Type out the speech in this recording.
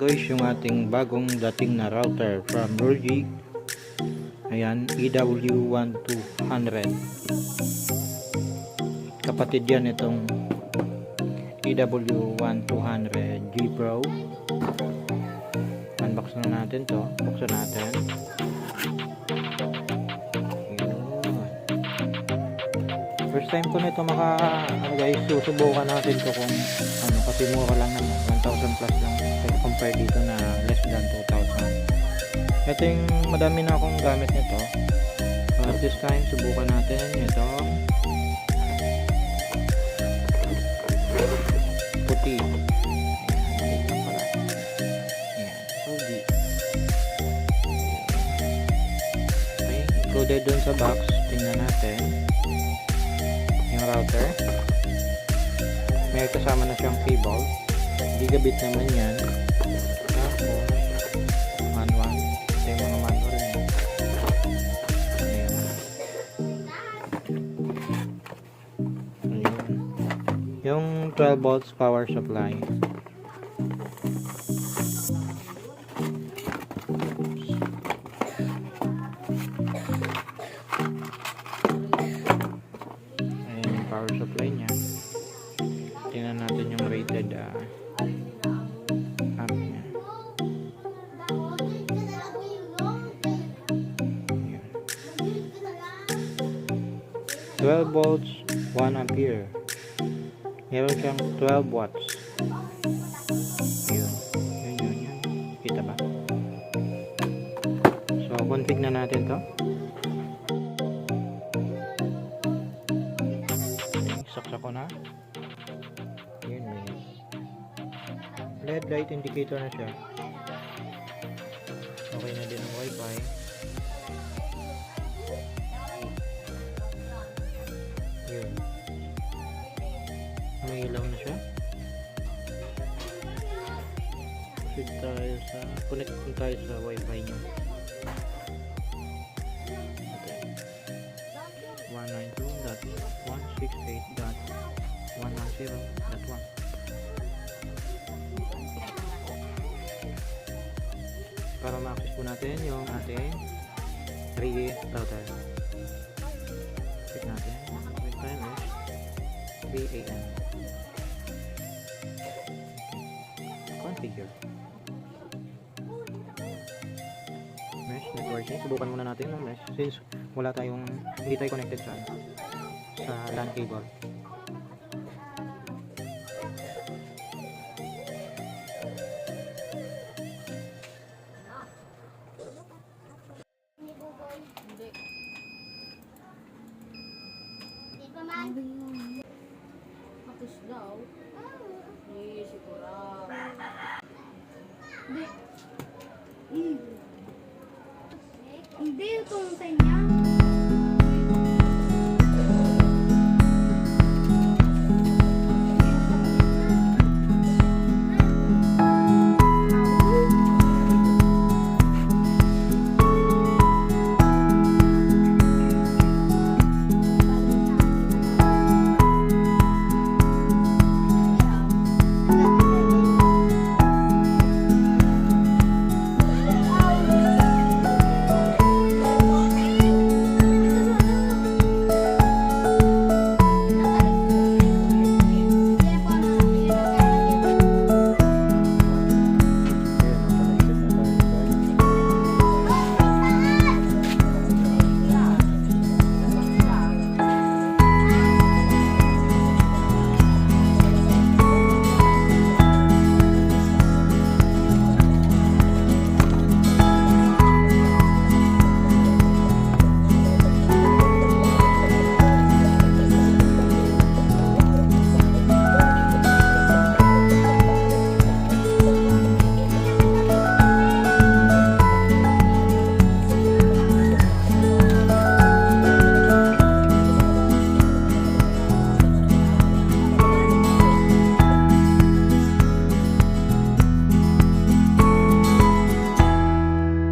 Guys, yung ating bagong dating na router from Rurgig. Ayan, EW1200. Kapatid yan itong EW1200 G Pro. Unbox na natin to. Buksan natin. First time ko nito guys, susubukan natin to kung ano, kasi mura lang naman, 1,000 plus lang compare dito na less than 2,000. Ito yung madami na akong gamit nito. This time subukan natin ito puti. Okay, included dun sa box. Tingnan natin yung router, may kasama na siyang cable, gigabit naman yan. Manual, ito yung mga manual niya. Ayun. Yung 12 volts power supply. Power supply niya. Tingnan natin yung rated amp niya. Ayan. 12 volts 1 ampere. Meron siyang 12 watts. Ayun. Yun. Kita ba? So config na natin to. Saksak ko na. Yun, may LED light indicator na siya. Okay na din ang wifi. Yun, may ilaw na siya. Connect tayo sa wifi niya. Okay. 192.168.110.1. Para ma-access po natin yung ating 3 router. Check natin. Wait time is 3 AM. Configure. Mesh networking. Subukan muna natin yung mesh since hindi tayo connected sa LAN cable. Tapos daw. Siguro. Hindi itong kanya.